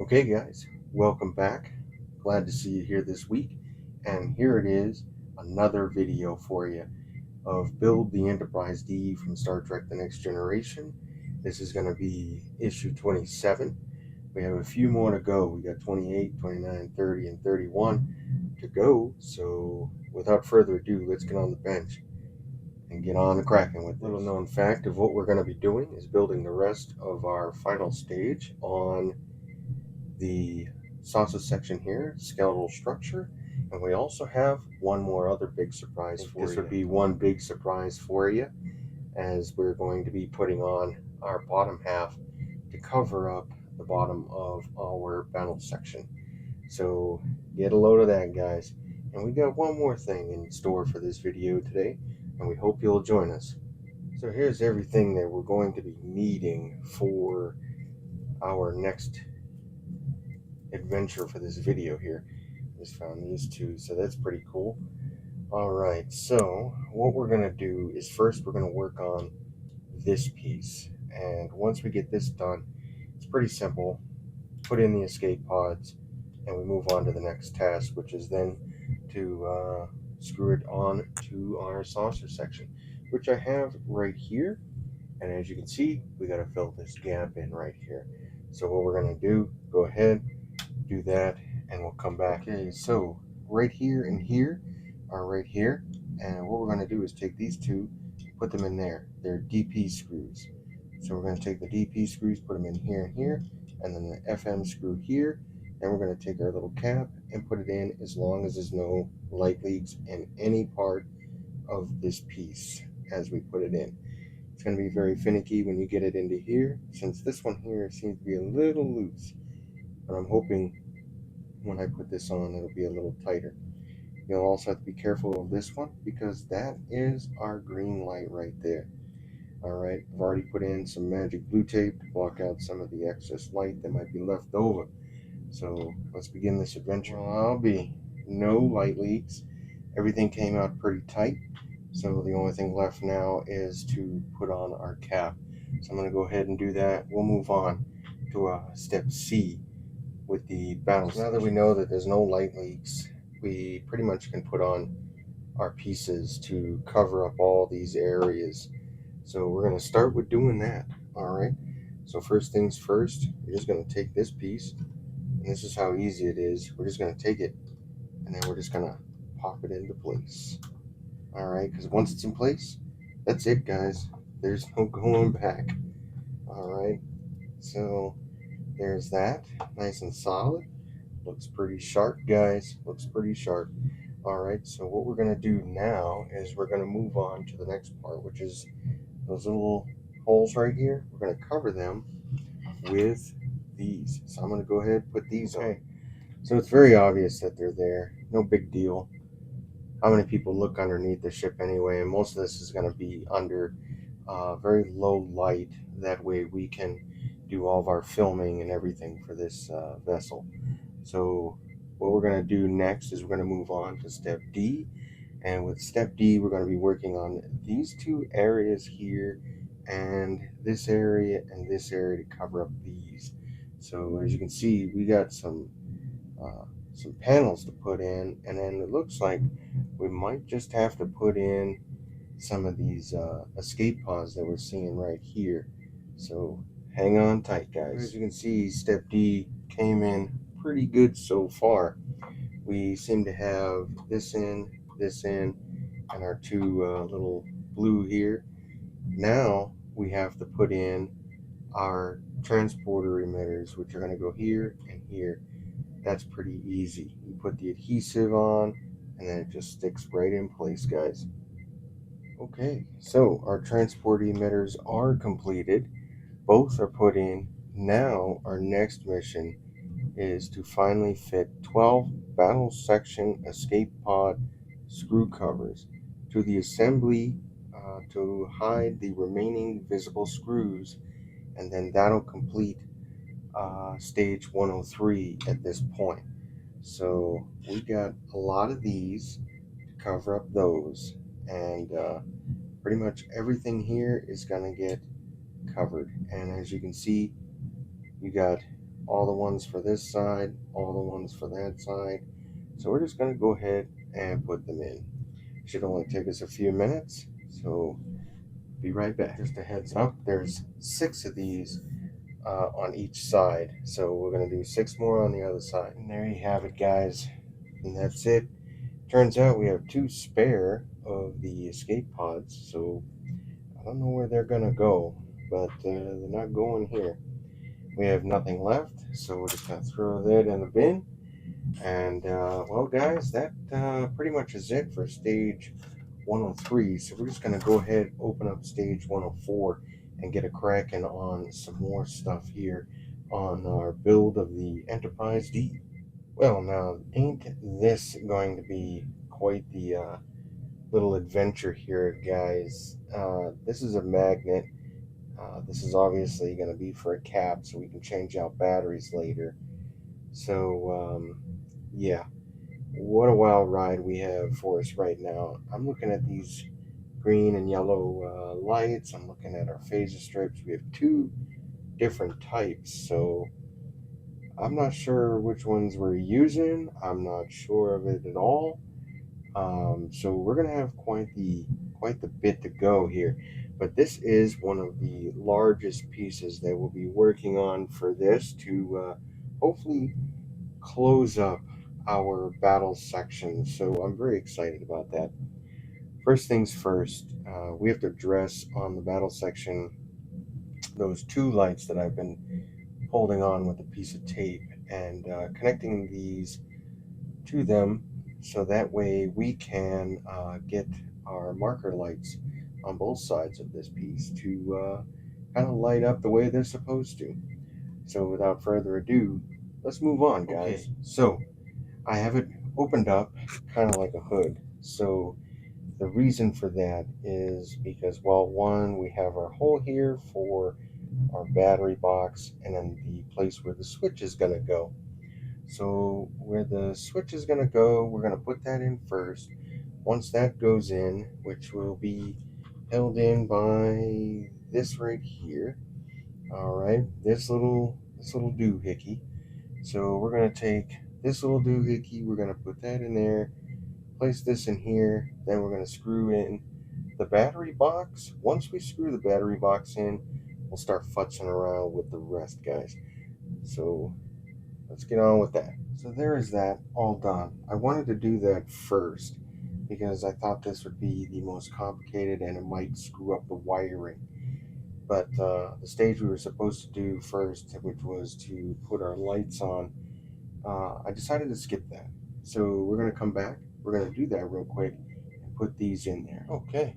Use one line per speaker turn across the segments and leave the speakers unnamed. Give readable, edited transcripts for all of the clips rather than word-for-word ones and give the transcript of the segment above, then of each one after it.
Okay guys, welcome back. Glad to see you here this week. And here it is, another video for you of Build the Enterprise D from Star Trek The Next Generation. This is going to be issue 27. We have a few more to go. We got 28, 29, 30, and 31 to go. So without further ado, let's get on the bench and get on the cracking with this. Little known fact of what we're going to be doing is building the rest of our final stage on the saucer section here, skeletal structure, and we also have one more other big surprise for you. This would be one big surprise for you, as we're going to be putting on our bottom half to cover up the bottom of our battle section. So get a load of that, guys. And we got one more thing in store for this video today, and we hope you'll join us. So here's everything that we're going to be needing for our next adventure for this video here. Just found these two, so that's pretty cool. All right, so what we're gonna do is first we're gonna work on this piece, and once we get this done, it's pretty simple. Put in the escape pods, and we move on to the next task, which is then to screw it on to our saucer section, which I have right here. And as you can see, we got to fill this gap in right here. So what we're gonna do, go ahead, do that, and we'll come back. Okay, so right here and here are right here, and what we're going to do is take these two, put them in there. They're DP screws. So we're going to take the DP screws, put them in here and here, and then the FM screw here. Then we're going to take our little cap and put it in, as long as there's no light leaks in any part of this piece as we put it in. It's going to be very finicky when you get it into here, since this one here seems to be a little loose, but I'm hoping when I put this on it'll be a little tighter. You'll also have to be careful of this one, because that is our green light right there. Alright, I've already put in some magic blue tape to block out some of the excess light that might be left over. So let's begin this adventure. Well, I'll be no light leaks. Everything came out pretty tight, so the only thing left now is to put on our cap. So I'm going to go ahead and do that. We'll move on to step C with the battle. So now that we know that there's no light leaks, we pretty much can put on our pieces to cover up all these areas. So we're going to start with doing that. All right, so first things first, we're just going to take this piece, and this is how easy it is. We're just going to take it, and then we're just going to pop it into place. All right, because once it's in place, that's it, guys. There's no going back. All right, so there's that, nice and solid. Looks pretty sharp, guys. Looks pretty sharp. All right, so what we're going to do now is we're going to move on to the next part, which is those little holes right here. We're going to cover them with these. So I'm going to go ahead and put these on. So it's very obvious that they're there. No big deal. How many people look underneath the ship anyway? And most of this is going to be under very low light. That way we can do all of our filming and everything for this vessel. So what we're going to do next is we're going to move on to step D. And with step D, we're going to be working on these two areas here, and this area to cover up these. So as you can see, we got some panels to put in, and then it looks like we might just have to put in some of these escape pods that we're seeing right here. So hang on tight, guys. As you can see, step D came in pretty good so far. We seem to have this in, and our two little blue here. Now we have to put in our transporter emitters, which are going to go here and here. That's pretty easy. You put the adhesive on, and then it just sticks right in place, guys. Okay, so our transport emitters are completed. Both are put in. Now our next mission is to finally fit 12 battle section escape pod screw covers to the assembly to hide the remaining visible screws, and then that'll complete stage 103 at this point. So we got a lot of these to cover up those, and pretty much everything here is going to get covered. And as you can see, you got all the ones for this side, all the ones for that side. So we're just going to go ahead and put them in. Should only take us a few minutes, so be right back. Just a heads up, there's 6 of these on each side, so we're going to do 6 more on the other side. And there you have it, guys, and that's it. Turns out we have 2 spare of the escape pods, so I don't know where they're going to go, but they're not going here. We have nothing left, so we're just going to throw that in the bin. And well, guys, that pretty much is it for stage 103. So we're just going to go ahead, open up stage 104, and get a cracking on some more stuff here on our build of the Enterprise D. Well, now, ain't this going to be quite the little adventure here, guys? This is a magnet. This is obviously going to be for a cap so we can change out batteries later. So, yeah, what a wild ride we have for us right now. I'm looking at these green and yellow lights. I'm looking at our phaser strips. We have 2 different types, so I'm not sure which ones we're using. I'm not sure of it at all. So we're gonna have quite the bit to go here. But this is one of the largest pieces that we'll be working on for this to hopefully close up our battle section. So I'm very excited about that. First things first, we have to address on the battle section those 2 lights that I've been holding on with a piece of tape and connecting these to them so that way we can get our marker lights on both sides of this piece to kind of light up the way they're supposed to. So without further ado, let's move on, guys. Okay. So I have it opened up kind of like a hood. So the reason for that is because, well, one, we have our hole here for our battery box and then the place where the switch is going to go. So where the switch is going to go, we're going to put that in first. Once that goes in, which will be held in by this right here, all right, this little doohickey. So we're going to take this little doohickey, we're going to put that in there, place this in here, then we're going to screw in the battery box. Once we screw the battery box in, we'll start futzing around with the rest, guys. So let's get on with that. So there is that all done. I wanted to do that first because I thought this would be the most complicated and it might screw up the wiring. But the stage we were supposed to do first, which was to put our lights on, I decided to skip that. So we're going to come back. We're going to do that real quick and put these in there. Okay.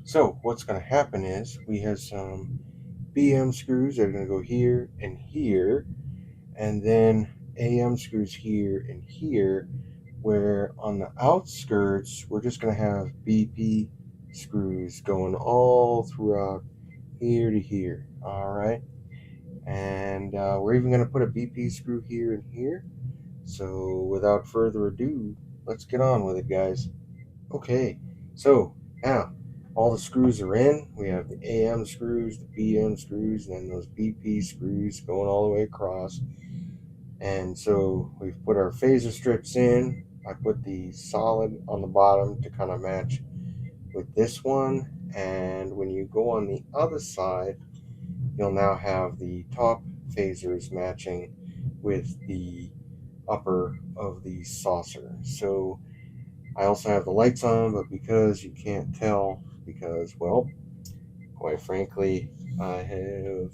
So what's going to happen is we have some BM screws that are going to go here and here, and then AM screws here and here, where on the outskirts we're just going to have BP screws going all throughout here to here. All right, and we're even going to put a BP screw here and here. So without further ado, let's get on with it, guys. Okay, so now all the screws are in. We have the AM screws, the BM screws, and then those BP screws going all the way across. And so we've put our phaser strips in. I put the solid on the bottom to kind of match with this one. And when you go on the other side, you'll now have the top phasers matching with the upper of the saucer. So I also have the lights on, but because you can't tell, because, well, quite frankly, I have,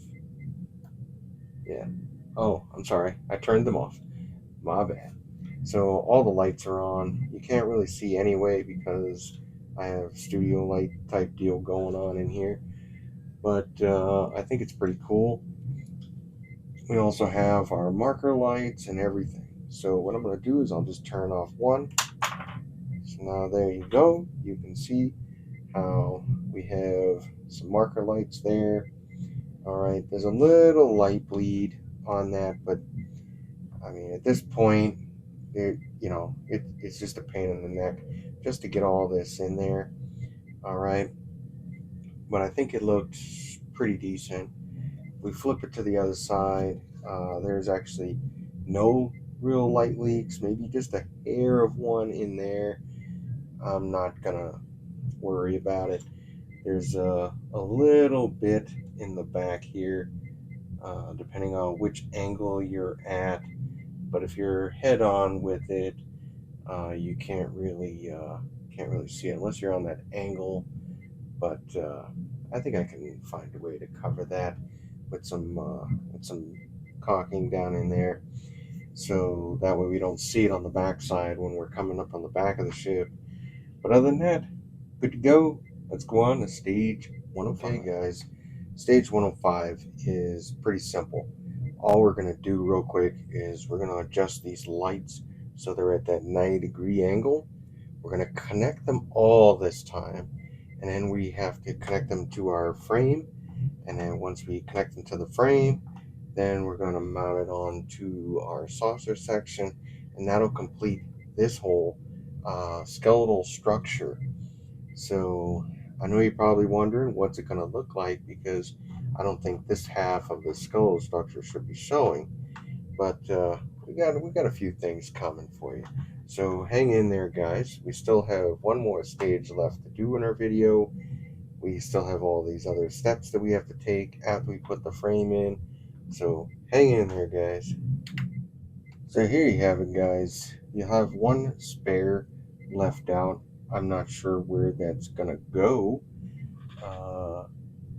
yeah. Oh, I'm sorry. I turned them off. My bad. So all the lights are on. You can't really see anyway because I have studio light type deal going on in here. But I think it's pretty cool. We also have our marker lights and everything. So what I'm going to do is I'll just turn off one. So now there you go. You can see how we have some marker lights there. All right, there's a little light bleed on that, but I mean, at this point, it's just a pain in the neck just to get all this in there. All right, but I think it looks pretty decent. We flip it to the other side. There's actually no real light leaks, maybe just a hair of one in there. I'm not gonna worry about it. There's a little bit in the back here, depending on which angle you're at. But if you're head on with it, you can't really see it unless you're on that angle. But I think I can find a way to cover that with some caulking down in there, so that way we don't see it on the backside when we're coming up on the back of the ship. But other than that, good to go. Let's go on to stage 105. Okay, guys, stage 105 is pretty simple. All we're going to do real quick is we're going to adjust these lights so they're at that 90-degree angle. We're going to connect them all this time, and then we have to connect them to our frame. And then once we connect them to the frame, then we're going to mount it on to our saucer section, and that'll complete this whole skeletal structure. So I know you're probably wondering what's it going to look like, because I don't think this half of the skeletal structure should be showing, but we got a few things coming for you. So hang in there, guys. We still have one more stage left to do in our video. We still have all these other steps that we have to take after we put the frame in. So hang in there, guys. So here you have it, guys. You have one spare left out. I'm not sure where that's gonna go. Uh,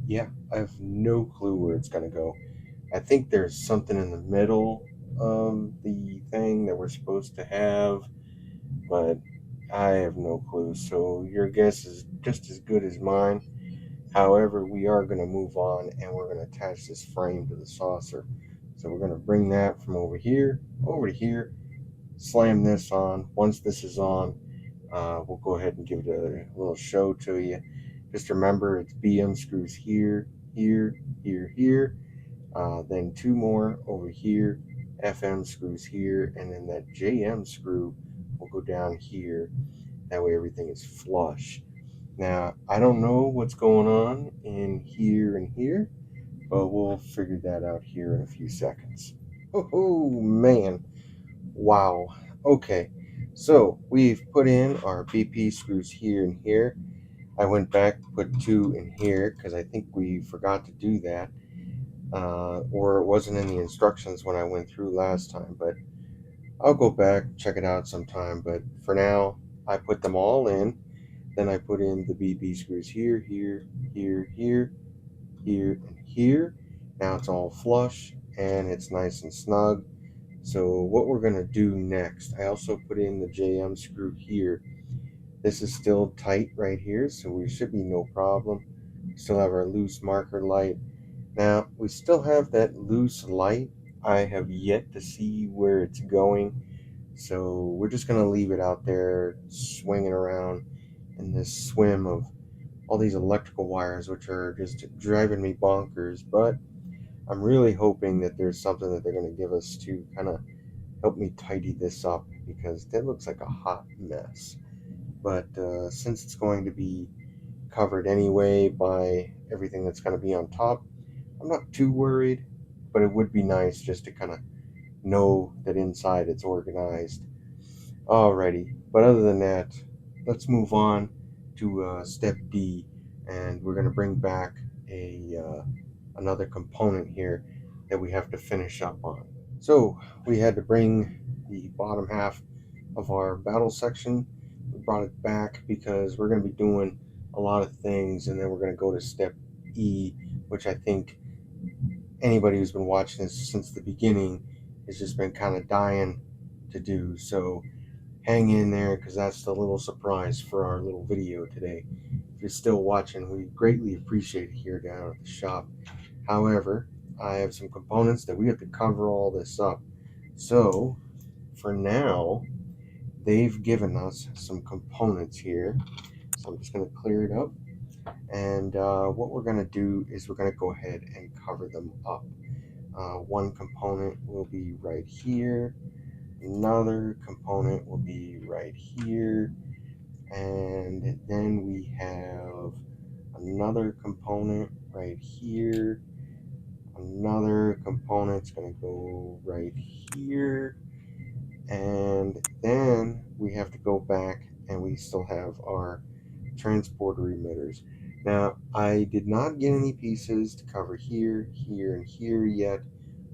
yeah, I have no clue where it's gonna go. I think there's something in the middle of the thing that we're supposed to have, but I have no clue. So your guess is just as good as mine. However, we are going to move on, and we're going to attach this frame to the saucer. So we're going to bring that from over to here, slam this on. Once this is on, we'll go ahead and give it a little show to you. Just remember, it's BM screws here, here, here, here. Then two more over here, FM screws here, and then that JM screw will go down here. That way everything is flush. Now, I don't know what's going on in here and here, but we'll figure that out here in a few seconds. Oh, man. Wow. Okay. So we've put in our BP screws here and here. I went back, put two in here because I think we forgot to do that. Or it wasn't in the instructions when I went through last time, but I'll go back, check it out sometime. But for now, I put them all in. Then I put in the BB screws here, here, here, here, here, and here. Now it's all flush and it's nice and snug. So what we're going to do next, I also put in the JM screw here. This is still tight right here, so we should be no problem. We still have our loose marker light. Now, we still have that loose light. I have yet to see where it's going. So we're just going to leave it out there swinging around in this swim of all these electrical wires, which are just driving me bonkers. But I'm really hoping that there's something that they're going to give us to kind of help me tidy this up, because that looks like a hot mess. But since it's going to be covered anyway by everything that's going to be on top, I'm not too worried. But it would be nice just to kind of know that inside it's organized. Alrighty, but other than that, let's move on to step D, and we're going to bring back another component here that we have to finish up on. So we had to bring the bottom half of our battle section. We brought it back because we're going to be doing a lot of things, and then we're going to go to step E, which I think anybody who's been watching this since the beginning has just been kind of dying to do. So hang in there, because that's the little surprise for our little video today. If you're still watching, we greatly appreciate it here down at the shop. However, I have some components that we have to cover all this up. So for now, they've given us some components here. So I'm just going to clear it up. And what we're going to do is we're going to go ahead and cover them up. One component will be right here. Another component will be right here, and then we have another component right here, Another component's going to go right here, and then we have to go back and we still have our transporter emitters. Now, I did not get any pieces to cover here, here, and here yet,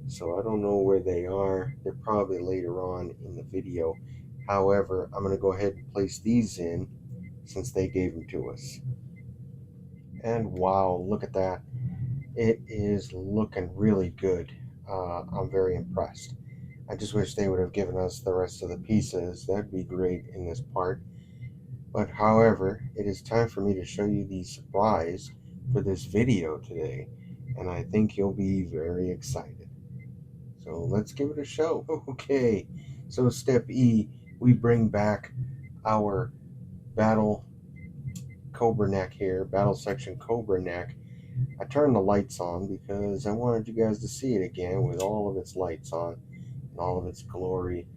so I don't know where they are. They're probably later on in the video. However, I'm going to go ahead and place these in since they gave them to us. And wow, look at that. It is looking really good. I'm very impressed. I just wish they would have given us the rest of the pieces. That'd be great in this part. But however, it is time for me to show you the surprise for this video today, and I think you'll be very excited. So let's give it a show. Okay, so step E, we bring back our battle Cobra neck here, battle section Cobra neck. I turned the lights on because I wanted you guys to see it again with all of its lights on and all of its glory,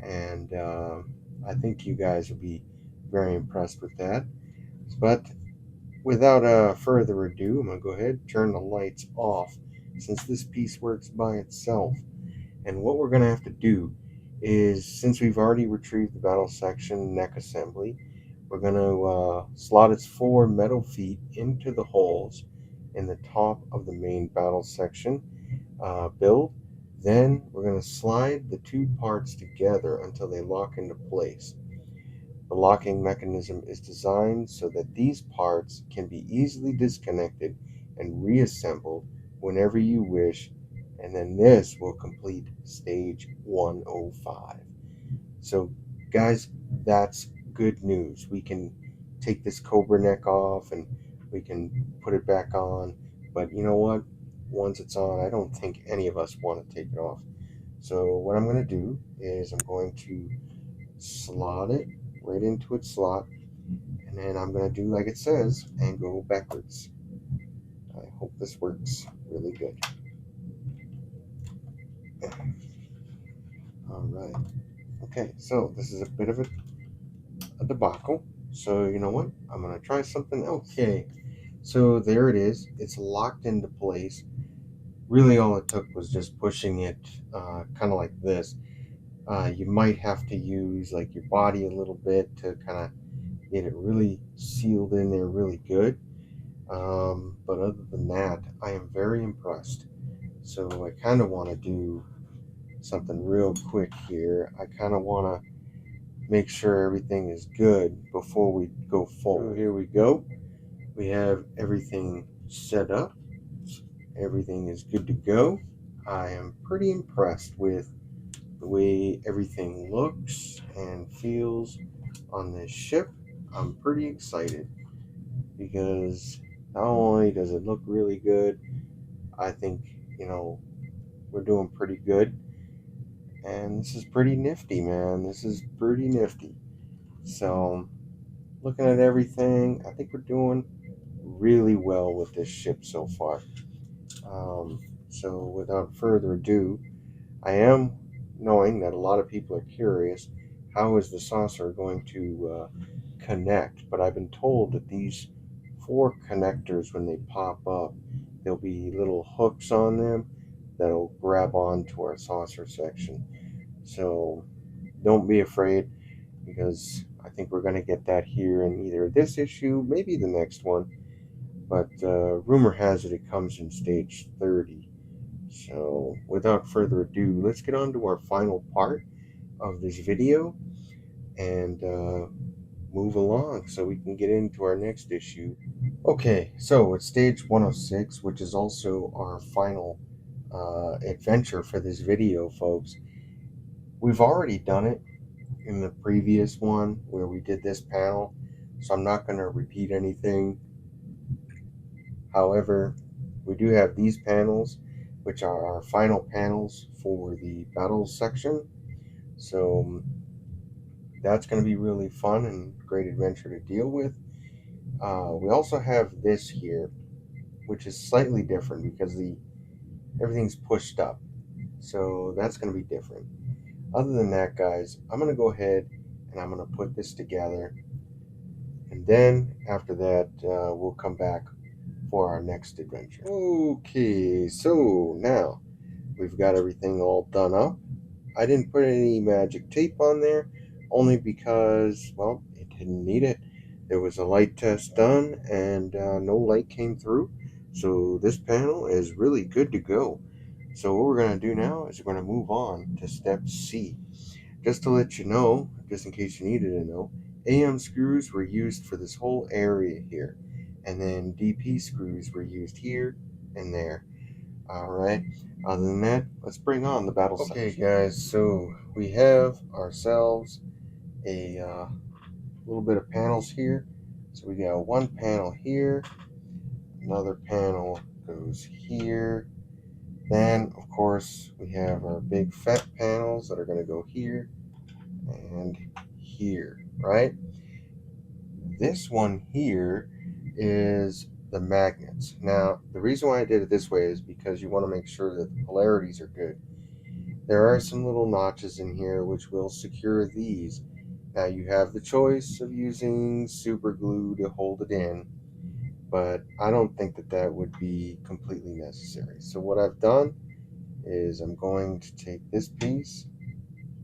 and I think you guys will be very impressed with that. But without further ado, I'm going to go ahead and turn the lights off since this piece works by itself. And what we're going to have to do is, since we've already retrieved the battle section neck assembly, we're going to slot its 4 metal feet into the holes in the top of the main battle section build. Then we're going to slide the 2 parts together until they lock into place. The locking mechanism is designed so that these parts can be easily disconnected and reassembled whenever you wish, and then this will complete stage 105. So guys, that's good news. We can take this Cobra neck off and we can put it back on, but you know what? Once it's on, I don't think any of us want to take it off. So what I'm going to do is I'm going to slot it right into its slot, and then I'm going to do like it says and go backwards. I hope this works really good. All right. Okay, so this is a bit of a debacle. So you know what? I'm going to try something else. Okay, so there it is. It's locked into place. Really all it took was just pushing it kind of like this. You might have to use like your body a little bit to kind of get it really sealed in there really good. But other than that, I am very impressed. So I kind of want to do something real quick here. I kind of want to make sure everything is good before we go forward. So here we go. We have everything set up. Everything is good to go. I am pretty impressed with the way everything looks and feels on this ship. I'm pretty excited because not only does it look really good, I think, we're doing pretty good. And this is pretty nifty, man. This is pretty nifty. So, looking at everything, I think we're doing really well with this ship so far. So, without further ado, I am knowing that a lot of people are curious, how is the saucer going to connect? But I've been told that these 4 connectors, when they pop up, there'll be little hooks on them that'll grab onto our saucer section. So don't be afraid, because I think we're going to get that here in either this issue, maybe the next one. But rumor has it comes in stage 30. So without further ado, let's get on to our final part of this video and move along so we can get into our next issue. Okay, so it's stage 106, which is also our final adventure for this video, folks. We've already done it in the previous one where we did this panel, so I'm not going to repeat anything. However, we do have these panels, which are our final panels for the battle section. So that's going to be really fun and great adventure to deal with. We also have this here, which is slightly different because everything's pushed up. So that's going to be different. Other than that, guys, I'm going to go ahead and I'm going to put this together. And then after that, we'll come back for our next adventure. Okay, so now we've got everything all done up. I didn't put any magic tape on there only because, well, it didn't need it. There was a light test done and no light came through. So this panel is really good to go. So what we're going to do now is we're going to move on to step C. Just to let you know, just in case you needed to know, AM screws were used for this whole area here. And then DP screws were used here and there. All right. Other than that, let's bring on the battle section. Okay, guys. So we have ourselves a little bit of panels here. So we got one panel here. Another panel goes here. Then, of course, we have our big fat panels that are going to go here and here, right? This one here is the magnets. Now, the reason why I did it this way is because you want to make sure that the polarities are good. There are some little notches in here which will secure these. Now you have the choice of using super glue to hold it in, but I don't think that that would be completely necessary. So what I've done is I'm going to take this piece,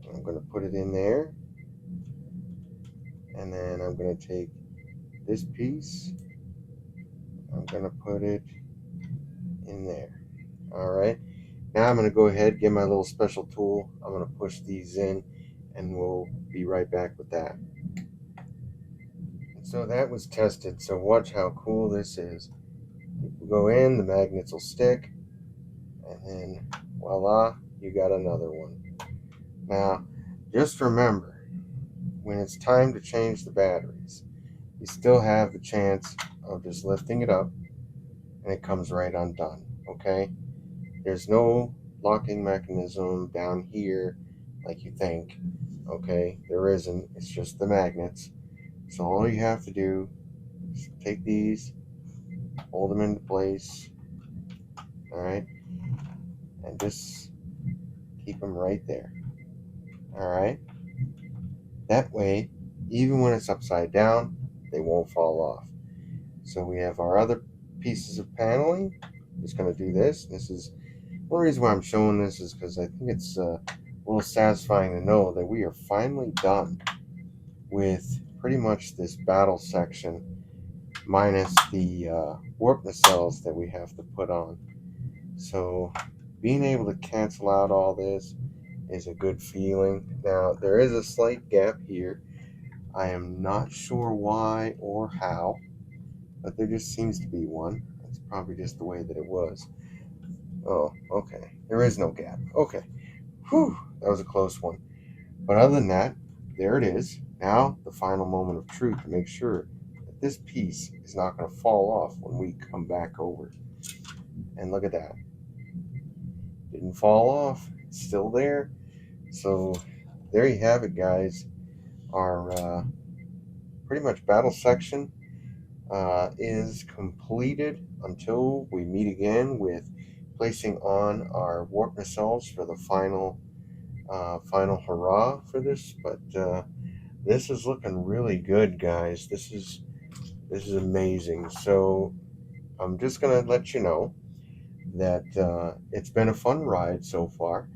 I'm going to put it in there, and then I'm going to take this piece, I'm going to put it in there. All right. Now I'm going to go ahead, get my little special tool. I'm going to push these in and we'll be right back with that. So that was tested. So watch how cool this is. You go in, the magnets will stick, and then voila, you got another one. Now, just remember, when it's time to change the batteries, you still have the chance of just lifting it up and it comes right undone, okay? There's no locking mechanism down here like you think, okay? There isn't, it's just the magnets. So all you have to do is take these, hold them into place, all right? And just keep them right there, all right? That way, even when it's upside down, they won't fall off. So we have our other pieces of paneling. Just going to do this. This is one reason why I'm showing this is because I think it's a little satisfying to know that we are finally done with pretty much this battle section minus the warp nacelles that we have to put on. So being able to cancel out all this is a good feeling. Now there is a slight gap here. I am not sure why or how, but there just seems to be one. That's probably just the way that it was. Oh, okay. There is no gap. Okay. Whew, that was a close one. But other than that, there it is. Now the final moment of truth to make sure that this piece is not going to fall off when we come back over. And look at that. Didn't fall off. It's still there. So there you have it, guys. Our pretty much battle section is completed until we meet again with placing on our warp nacelles for the final hurrah for this. But this is looking really good, guys. This is amazing. So I'm just gonna let you know that it's been a fun ride so far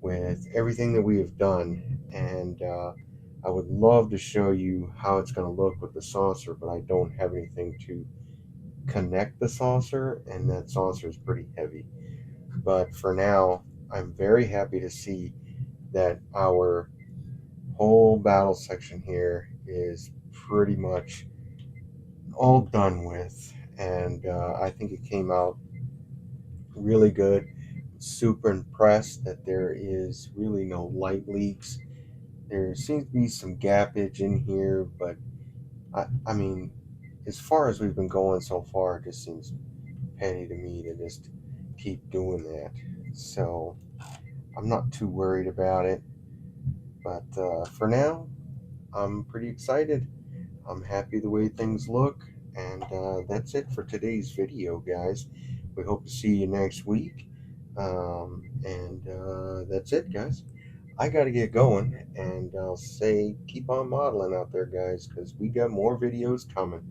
with everything that we have done, and I would love to show you how it's going to look with the saucer, but I don't have anything to connect the saucer, and that saucer is pretty heavy. But for now, I'm very happy to see that our whole battle section here is pretty much all done with, and I think it came out really good. Super impressed that there is really no light leaks. There seems to be some gappage in here, but I mean, as far as we've been going so far, it just seems petty to me to just keep doing that. So I'm not too worried about it. But for now, I'm pretty excited. I'm happy the way things look. And that's it for today's video, guys. We hope to see you next week. And that's it, guys. I got to get going, and I'll say keep on modeling out there, guys, because we got more videos coming.